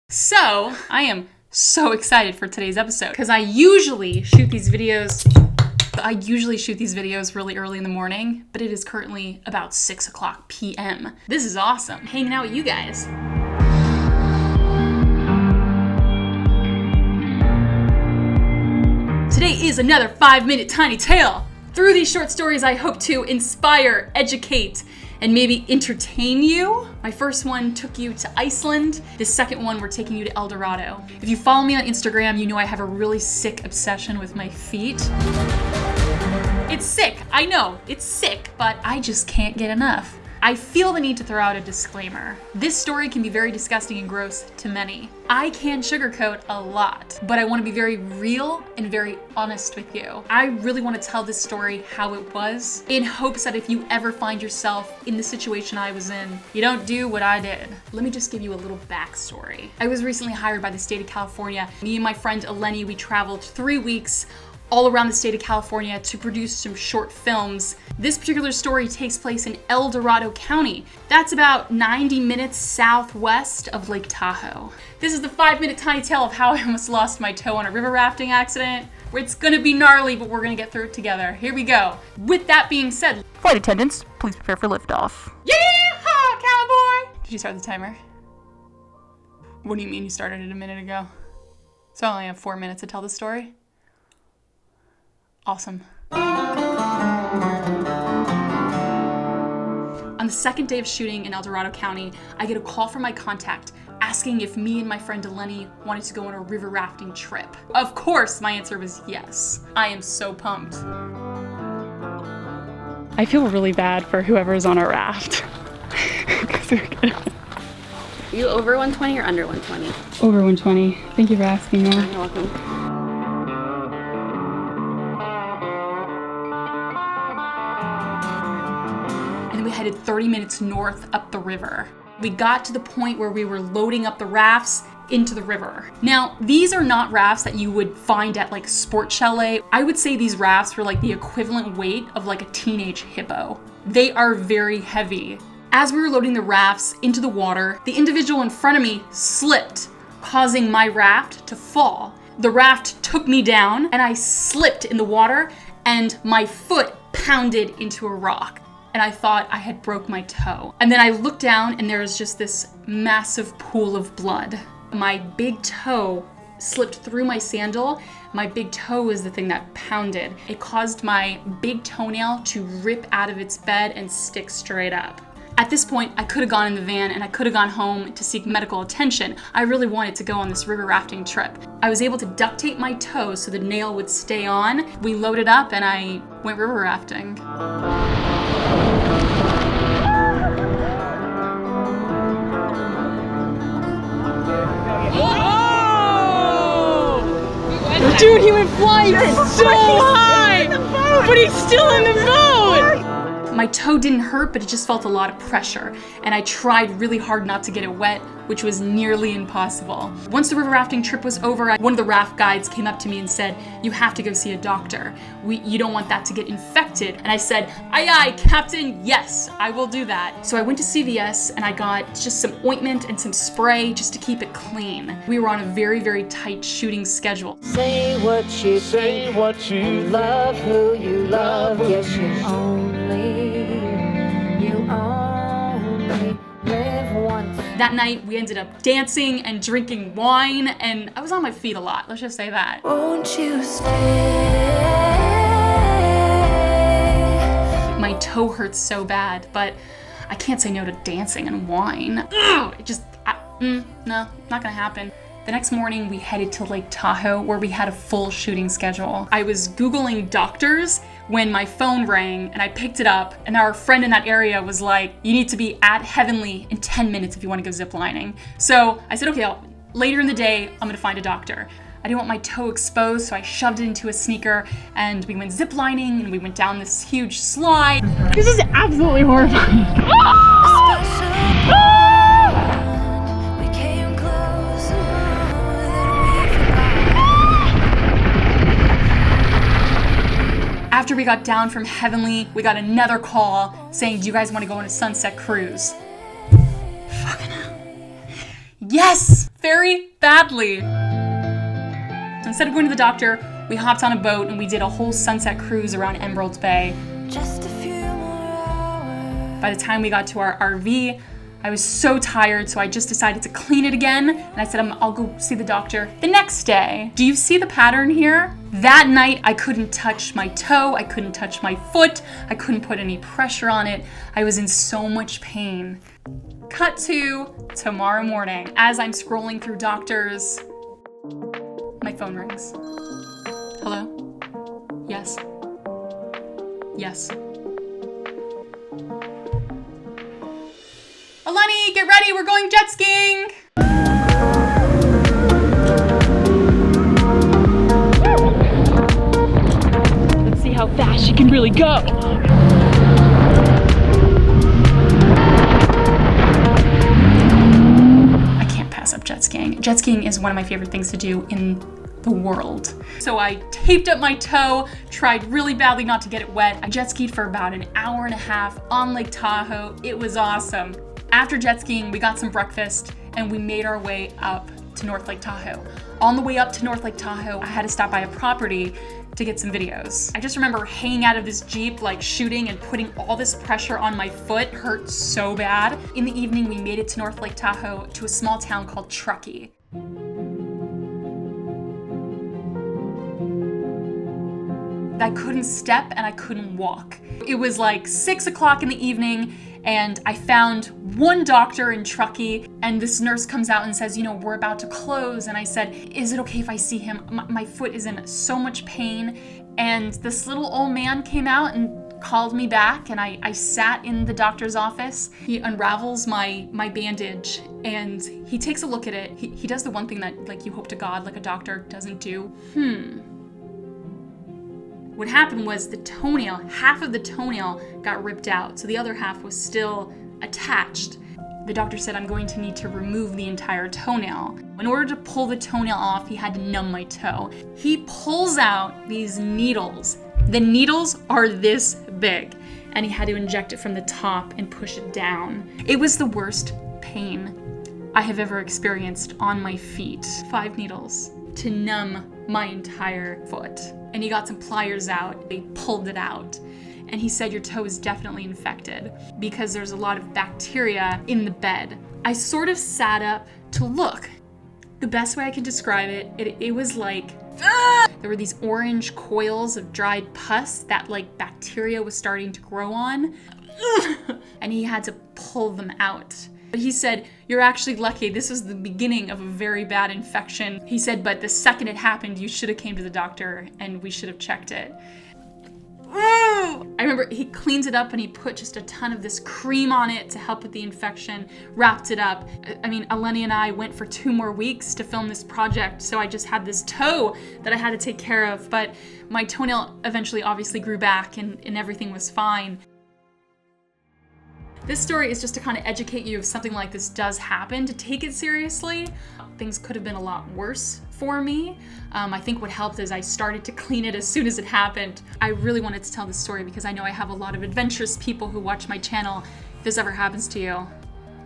So, I am so excited for today's episode because I usually shoot these videos really early in the morning, but it is currently about 6 o'clock p.m. This is awesome. Hanging out with you guys. Today is another 5-minute tiny tale. Through these short stories, I hope to inspire, educate, and maybe entertain you. My first one took you to Iceland. The second one, we're taking you to El Dorado. If you follow me on Instagram, you know I have a really sick obsession with my feet. It's sick, I know, it's sick, but I just can't get enough. I feel the need to throw out a disclaimer. This story can be very disgusting and gross to many. I can sugarcoat a lot, but I want to be very real and very honest with you. I really want to tell this story how it was, in hopes that if you ever find yourself in the situation I was in, you don't do what I did. Let me just give you a little backstory. I was recently hired by the state of California. Me and my friend Eleni, we traveled 3 weeks all around the state of California to produce some short films. This particular story takes place in El Dorado County. That's about 90 minutes southwest of Lake Tahoe. This is the 5-minute tiny tale of how I almost lost my toe on a river rafting accident. It's gonna be gnarly, but we're gonna get through it together. Here we go. With that being said, flight attendants, please prepare for liftoff. Yeehaw, cowboy! Did you start the timer? What do you mean you started it a minute ago? So I only have 4 minutes to tell the story? Awesome. On the second day of shooting in El Dorado County, I get a call from my contact asking if me and my friend Dyana wanted to go on a river rafting trip. Of course, my answer was yes. I am so pumped. I feel really bad for whoever's on our raft. Are you over 120 or under 120? Over 120. Thank you for asking, Mom. You're welcome. We headed 30 minutes north up the river. We got to the point where we were loading up the rafts into the river. Now, these are not rafts that you would find at like Sport Chalet. I would say these rafts were like the equivalent weight of like a teenage hippo. They are very heavy. As we were loading the rafts into the water, the individual in front of me slipped, causing my raft to fall. The raft took me down and I slipped in the water and my foot pounded into a rock. And I thought I had broke my toe. And then I looked down and there was just this massive pool of blood. My big toe slipped through my sandal. My big toe was the thing that pounded. It caused my big toenail to rip out of its bed and stick straight up. At this point, I could have gone in the van and I could have gone home to seek medical attention. I really wanted to go on this river rafting trip. I was able to duct tape my toes so the nail would stay on. We loaded up and I went river rafting. Dude, he went flying so high, but he's still in the boat. My toe didn't hurt, but it just felt a lot of pressure, and I tried really hard not to get it wet, which was nearly impossible. Once the river rafting trip was over, one of the raft guides came up to me and said, "You have to go see a doctor. You don't want that to get infected." And I said, "Aye, aye, Captain, yes, I will do that." So I went to CVS and I got just some ointment and some spray just to keep it clean. We were on a very, very tight shooting schedule. Say what you love who you love, yes you only live once. That night, we ended up dancing and drinking wine, and I was on my feet a lot, let's just say that. Won't you stay? My toe hurts so bad, but I can't say no to dancing and wine. Ugh, no, not gonna happen. The next morning, we headed to Lake Tahoe, where we had a full shooting schedule. I was Googling doctors when my phone rang, and I picked it up, and our friend in that area was like, "You need to be at Heavenly in 10 minutes if you want to go ziplining." So I said, okay, later in the day, I'm gonna find a doctor. I didn't want my toe exposed, so I shoved it into a sneaker, and we went ziplining, and we went down this huge slide. This is absolutely horrifying. After we got down from Heavenly, we got another call saying, "Do you guys want to go on a sunset cruise?" Fucking hell. Yes! very badly. Instead of going to the doctor, we hopped on a boat and we did a whole sunset cruise around Emerald Bay. Just a few more hours. By the time we got to our RV, I was so tired, so I just decided to clean it again. And I said, I'll go see the doctor the next day. Do you see the pattern here? That night, I couldn't touch my toe. I couldn't touch my foot. I couldn't put any pressure on it. I was in so much pain. Cut to tomorrow morning. As I'm scrolling through doctors, my phone rings. Hello? Yes. Yes. Alani, get ready, we're going jet skiing! Let's see how fast she can really go. I can't pass up jet skiing. Jet skiing is one of my favorite things to do in the world. So I taped up my toe, tried really badly not to get it wet. I jet skied for about an hour and a half on Lake Tahoe. It was awesome. After jet skiing, we got some breakfast and we made our way up to North Lake Tahoe. On the way up to North Lake Tahoe, I had to stop by a property to get some videos. I just remember hanging out of this Jeep, like shooting and putting all this pressure on my foot. It hurt so bad. In the evening, we made it to North Lake Tahoe to a small town called Truckee. I couldn't step and I couldn't walk. It was like 6 o'clock in the evening and I found one doctor in Truckee and this nurse comes out and says, we're about to close. And I said, is it okay if I see him? My foot is in so much pain. And this little old man came out and called me back and I sat in the doctor's office. He unravels my bandage and he takes a look at it. He does the one thing that like you hope to God like a doctor doesn't do. What happened was the toenail, half of the toenail got ripped out, so the other half was still attached. The doctor said, I'm going to need to remove the entire toenail. In order to pull the toenail off, he had to numb my toe. He pulls out these needles. The needles are this big, and he had to inject it from the top and push it down. It was the worst pain I have ever experienced on my feet. 5 needles to numb my entire foot. And he got some pliers out, they pulled it out. And he said, your toe is definitely infected because there's a lot of bacteria in the bed. I sort of sat up to look. The best way I can describe it was like, there were these orange coils of dried pus that like bacteria was starting to grow on. And he had to pull them out. But he said, you're actually lucky. This was the beginning of a very bad infection. He said, but the second it happened, you should have came to the doctor and we should have checked it. I remember he cleans it up and he put just a ton of this cream on it to help with the infection, wrapped it up. I mean, Eleni and I went for 2 more weeks to film this project, so I just had this toe that I had to take care of, but my toenail eventually obviously grew back and everything was fine. This story is just to kind of educate you if something like this does happen, to take it seriously. Things could have been a lot worse for me. I think what helped is I started to clean it as soon as it happened. I really wanted to tell this story because I know I have a lot of adventurous people who watch my channel. If this ever happens to you,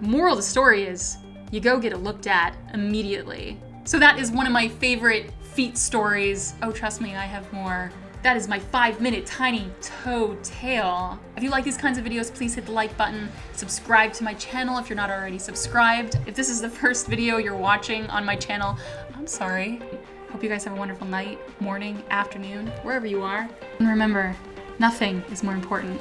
moral of the story is you go get it looked at immediately. So that is one of my favorite feet stories. Oh, trust me, I have more. That is my 5-minute tiny toe tale. If you like these kinds of videos, please hit the like button. Subscribe to my channel if you're not already subscribed. If this is the first video you're watching on my channel, I'm sorry. Hope you guys have a wonderful night, morning, afternoon, wherever you are. And remember, nothing is more important